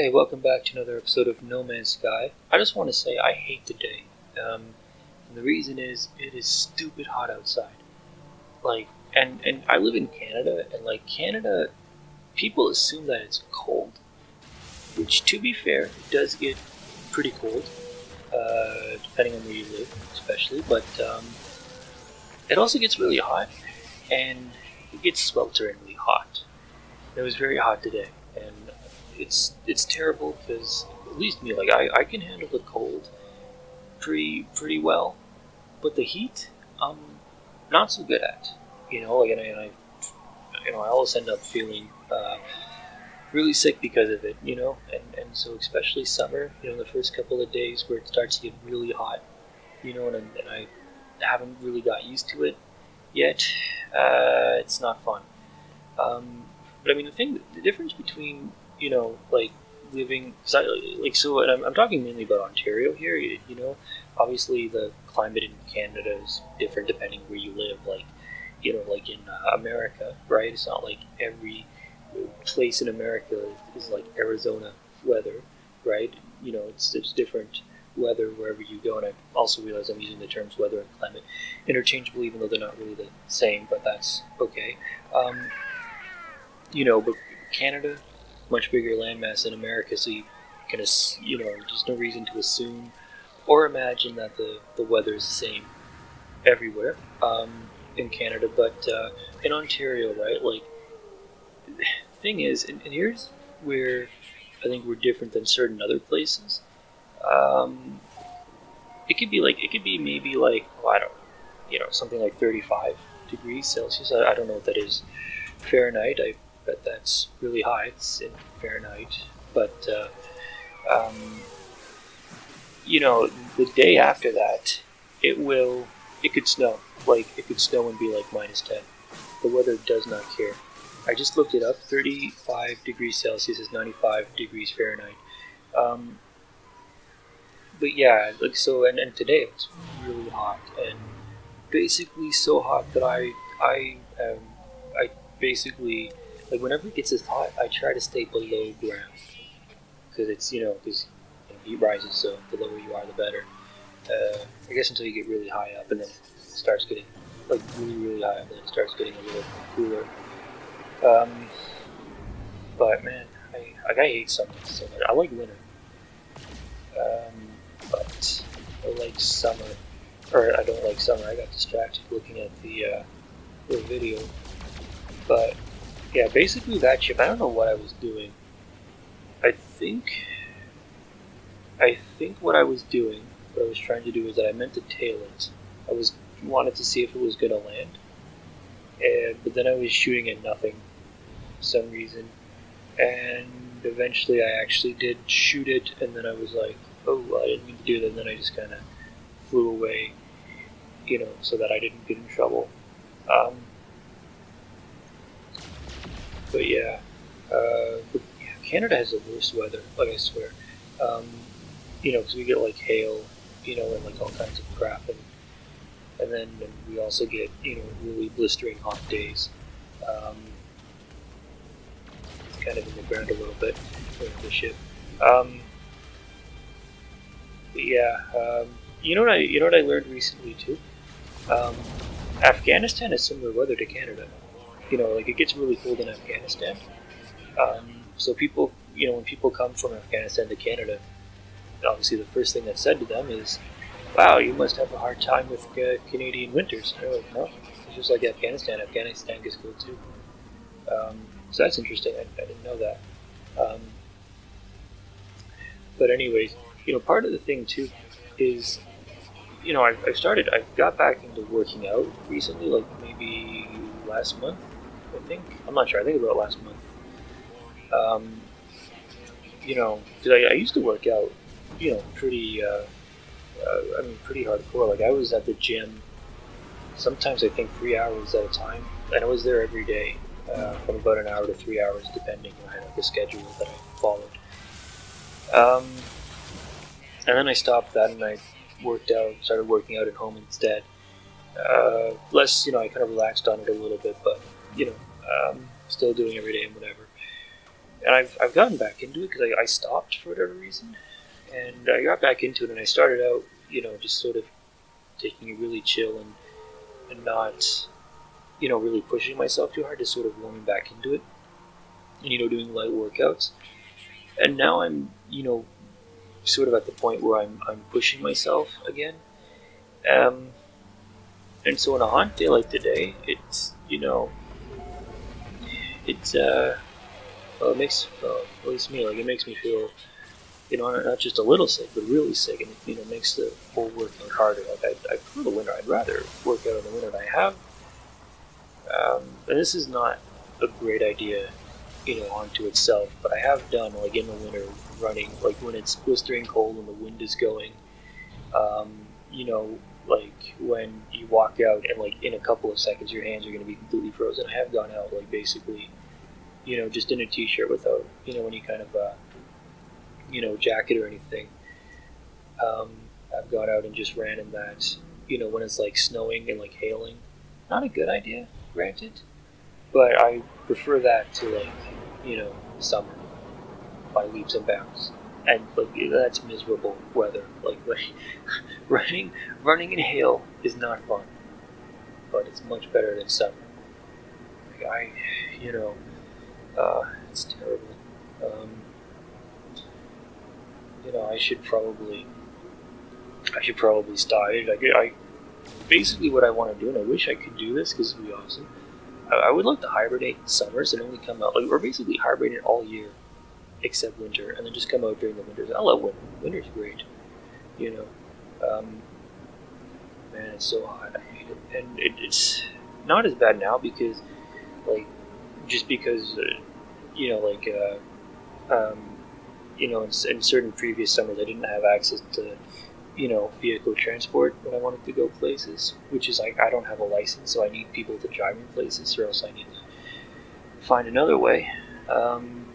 Hey, welcome back to another episode of No Man's Sky. I just want to say I hate the day. And the reason is it is stupid hot outside. And I live in Canada, and Canada, people assume that it's cold, which to be fair, it does get pretty cold, depending on where you live, especially. But it also gets really hot, and it gets swelteringly hot. It was very hot today, and it's terrible because at least me, I can handle the cold pretty well, but the heat, not so good at. I always end up feeling really sick because of it. And so especially summer, the first couple of days where it starts to get really hot, and I haven't really got used to it yet. It's not fun. But I mean, the difference between living, and I'm talking mainly about Ontario here. Obviously the climate in Canada is different depending where you live. Like in America, right? It's not like every place in America is like Arizona weather, right? It's different weather wherever you go. And I also realize I'm using the terms weather and climate interchangeably, even though they're not really the same. But that's okay. But Canada, much bigger landmass than America, so you can, there's no reason to assume or imagine that the weather is the same everywhere in Canada. But in Ontario, right? The thing is, and here's where I think we're different than certain other places. It could be maybe I don't something like 35 degrees Celsius. I don't know what that is Fahrenheit. I bet that's really high. It's in Fahrenheit, but the day after that, it could snow. It could snow and be like -10. The weather does not care. I just looked it up. 35 degrees Celsius is 95 degrees Fahrenheit. But yeah, and today it's really hot, and basically so hot that I basically, whenever it gets this hot, I try to stay below ground because because heat rises, so the lower you are, the better. I guess until you get really high up, and then it starts getting really high up, and then it starts getting a little cooler. But man, I hate summer so much. I like winter, but I like summer, or I don't like summer. I got distracted looking at the video, but yeah, basically that ship. I don't know what I was doing. I think what I was doing, what I was trying to do, is that I meant to tail it. Wanted to see if it was gonna land, but then I was shooting at nothing for some reason, and eventually I actually did shoot it, and then I was like, oh, well, I didn't mean to do that, and then I just kind of flew away, so that I didn't get in trouble. But yeah, Canada has the worst weather, I swear. Because we get hail, and all kinds of crap, and then we also get really blistering hot days, kind of in the ground a little bit with the ship. But yeah, you know what I learned recently too. Afghanistan has similar weather to Canada. It gets really cold in Afghanistan. So people, when people come from Afghanistan to Canada, obviously the first thing that's said to them is, wow, you must have a hard time with Canadian winters. And they're like, no, it's just like Afghanistan. Afghanistan gets cold too. So that's interesting. I didn't know that. But anyways, part of the thing too is, I got back into working out recently, maybe last month, I think. I'm not sure. I think about last month. Because I used to work out, pretty, pretty hardcore. I was at the gym sometimes, I think 3 hours at a time, and I was there every day, from about an hour to 3 hours, depending on the schedule that I followed. And then I stopped that, and I started working out at home instead. Less, I kind of relaxed on it a little bit, but, still doing every day and whatever. and I've gotten back into it because I stopped for whatever reason, and I got back into it, and I started out, just sort of taking it really chill and not, really pushing myself too hard, just sort of warming back into it, and doing light workouts. And now I'm, sort of at the point where I'm pushing myself again. Um, and so on a hot day like today, it's well, it makes at least me, like, it makes me feel, not just a little sick, but really sick, and it makes the whole workout harder. Like I prefer the winter. I'd rather work out in the winter than I have. And this is not a great idea, onto itself, but I have done, like, in the winter, running, like when it's blistering cold and the wind is going. Um, like when you walk out and, like, in a couple of seconds your hands are going to be completely frozen. I have gone out, like, basically, just in a t-shirt without, any kind of, jacket or anything. Um, I've gone out and just ran in that, when it's, like, snowing and, like, hailing. Not a good idea, granted, but I prefer that to, like, summer by leaps and bounds. And, like, that's miserable weather. Like running in hail is not fun, but it's much better than summer. Like, it's terrible. Um, I should probably stop. I basically what I want to do, and I wish I could do this because it'd be awesome. I would like to hibernate in summers and only come out, like, or basically hibernate all year except winter, and then just come out during the winters. I love winter. Winter's great. You know, man, it's so hot. I hate it, and it's not as bad now because, like, just because, like, in certain previous summers I didn't have access to, vehicle transport when I wanted to go places, which is, like, I don't have a license, so I need people to drive me places, or else I need to find another way. And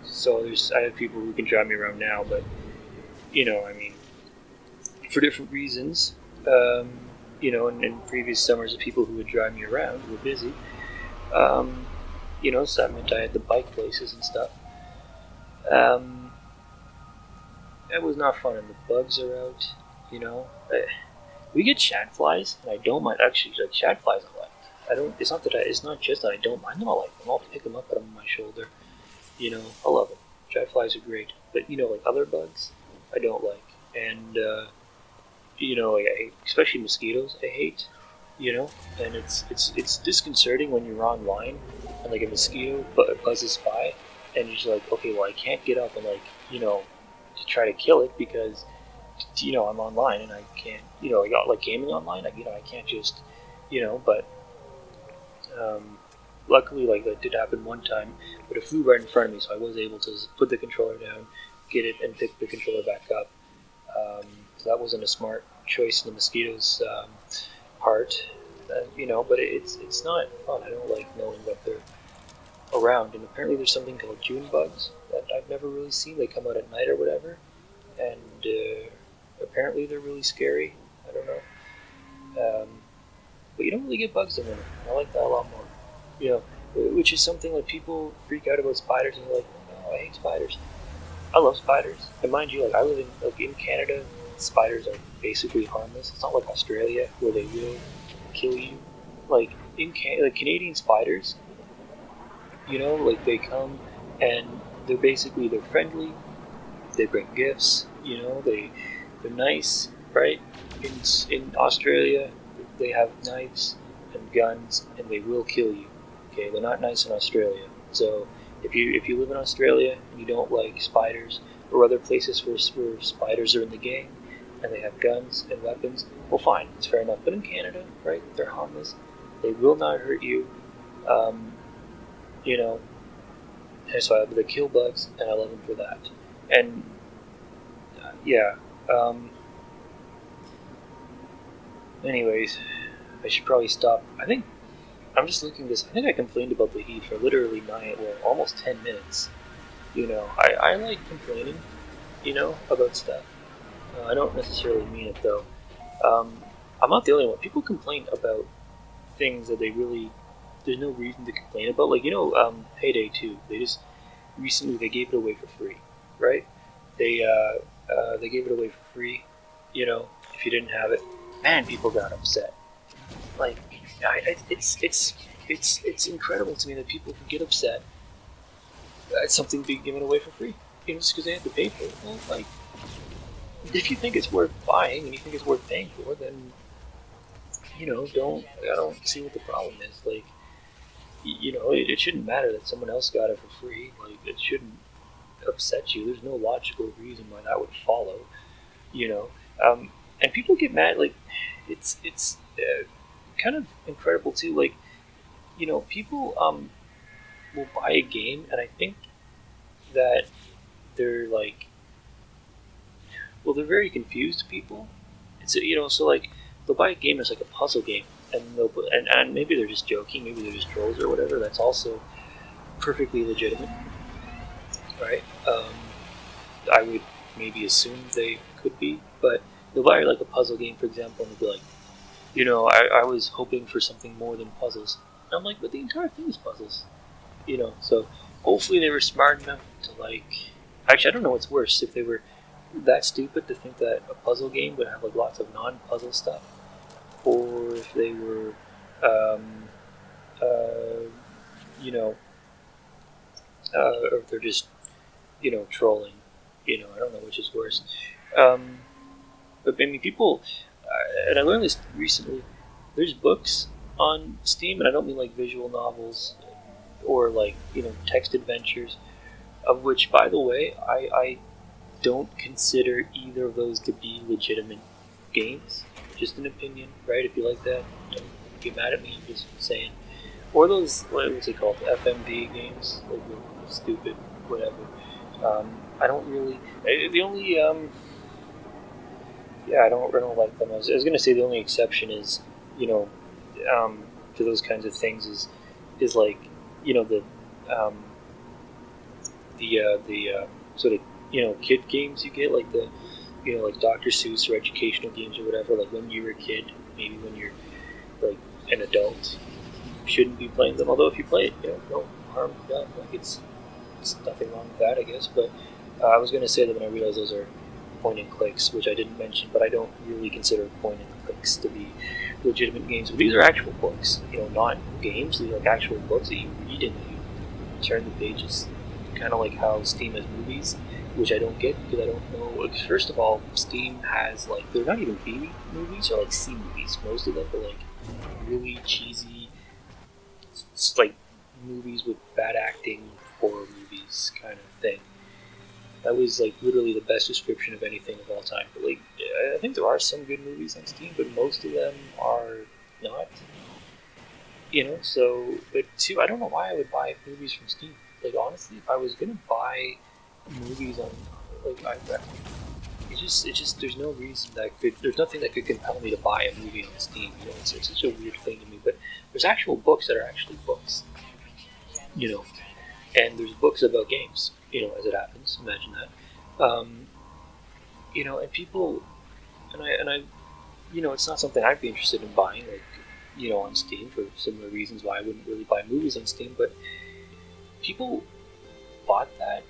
so I have people who can drive me around now, but, I mean, for different reasons, in previous summers, the people who would drive me around were busy, so that meant I had to bike places and stuff. It was not fun, and the bugs are out, we get shad flies, and I don't mind, actually, like, shad flies I like. It's not just that I don't mind them, I like them. I'll pick them up, put them on my shoulder, I love them. Shad flies are great, but, like, other bugs, I don't like. And, like, I hate, especially mosquitoes, I hate, and it's disconcerting when you're online, and, like, a mosquito buzzes by, and you're just like, okay, well, I can't get up and, like, to try to kill it because, I'm online and I can't, like gaming online, I can't just, but, luckily, like, that did happen one time, but it flew right in front of me, so I was able to put the controller down, get it, and pick the controller back up. So that wasn't a smart choice in the mosquitoes' part, but it's not fun. I don't like knowing that they're around, and apparently there's something called June bugs that I've never really seen. They come out at night or whatever, and apparently they're really scary. I don't know, but you don't really get bugs in winter. I like that a lot more, which is something, like, people freak out about spiders, and they're like, no, I hate spiders. I love spiders, and mind you, like, I live in Canada. Spiders are basically harmless. It's not like Australia where they will kill you. Like, like, Canadian spiders, like, they come and they're friendly. They bring gifts. They're nice, right? In Australia, they have knives and guns, and they will kill you. Okay, they're not nice in Australia. So if you live in Australia and you don't like spiders, or other places where spiders are in the game and they have guns and weapons, well, fine, it's fair enough. But in Canada, right, they're harmless. They will not hurt you. And so they kill bugs, and I love them for that. And yeah. Anyways, I should probably stop. I think I'm just looking at this. I think I complained about the heat for literally almost 10 minutes. I like complaining, about stuff. I don't necessarily mean it, though. I'm not the only one. People complain about things that they really there's no reason to complain about. Like, Payday 2. They gave it away for free, right? They gave it away for free. If you didn't have it, man, people got upset. Like, it's incredible to me that people can get upset at something being given away for free, just because they have to pay for it. Well, like, if you think it's worth buying and you think it's worth paying for, then I don't see what the problem is. Like, it shouldn't matter that someone else got it for free. Like, it shouldn't upset you. There's no logical reason why that would follow. You know, and people get mad. Like, it's kind of incredible too. Like, people will buy a game, and I think that they're like, well, they're very confused people. So like they'll buy a game that's like a puzzle game, and and maybe they're just joking, maybe they're just trolls or whatever. That's also perfectly legitimate, right? I would maybe assume they could be, but they'll buy like a puzzle game, for example, and they'll be like, I was hoping for something more than puzzles. And I'm like, but the entire thing is puzzles, So hopefully they were smart enough to like. Actually, I don't know what's worse, if they were that stupid to think that a puzzle game would have like lots of non-puzzle stuff, or if they were, or if they're just, trolling. I don't know which is worse. But I mean, people, and I learned this recently. There's books on Steam, and I don't mean like visual novels or like text adventures, of which, by the way, I don't consider either of those to be legitimate games. Just an opinion, right? If you like that, don't get mad at me. I'm just saying. Or those, what's it called, FMV games, like stupid, whatever. I don't really. The only I don't like them. I was gonna say the only exception is, to those kinds of things is like, the sort of kid games you get, like the like Dr. Seuss or educational games or whatever. Like when you were a kid, maybe when you're like an adult, you shouldn't be playing them. Although if you play it, no harm done. Like it's nothing wrong with that, I guess. But I was gonna say that when I realized those are point and clicks, which I didn't mention, but I don't really consider point and clicks to be legitimate games. But these are actual books, not games. These are like actual books that you read and you turn the pages. Kind of like how Steam has movies, which I don't get because I don't know. First of all, Steam has like, they're not even B movies, or like C movies. Most of them are like really cheesy, like movies with bad acting, horror movies kind of thing. That was like literally the best description of anything of all time. But like, I think there are some good movies on Steam, but most of them are not. So, but two, I don't know why I would buy movies from Steam. Like, honestly, if I was gonna buy movies on, like, it's just there's no reason there's nothing that could compel me to buy a movie on Steam. It's such a weird thing to me. But there's actual books that are actually books. And there's books about games. As it happens. Imagine that. And people, and I, it's not something I'd be interested in buying, like, on Steam, for similar reasons why I wouldn't really buy movies on Steam. But people bought that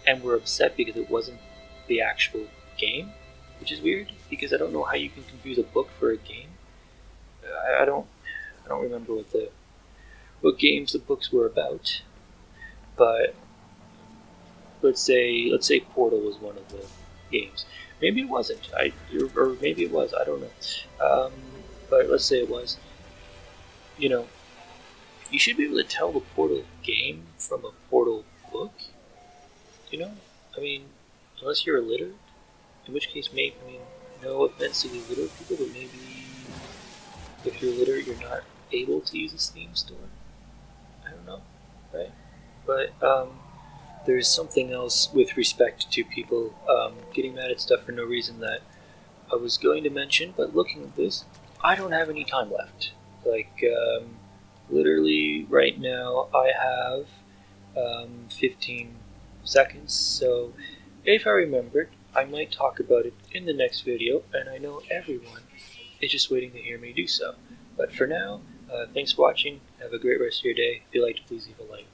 and were upset because it wasn't the actual game, which is weird because I don't know how you can confuse a book for a game. I don't remember what games the books were about, but let's say Portal was one of the games. Maybe it wasn't. Or maybe it was. I don't know. But let's say it was. You should be able to tell the Portal game from a Portal book. I mean, unless you're illiterate, in which case, maybe, no offense to the illiterate people, but maybe if you're illiterate, you're not able to use a Steam store. I don't know, right? But there's something else with respect to people getting mad at stuff for no reason that I was going to mention, but looking at this, I don't have any time left. Like, literally right now I have 15 seconds, so if I remembered, I might talk about it in the next video, and I know everyone is just waiting to hear me do so. But for now, thanks for watching. Have a great rest of your day. If you'd like to, please leave a like.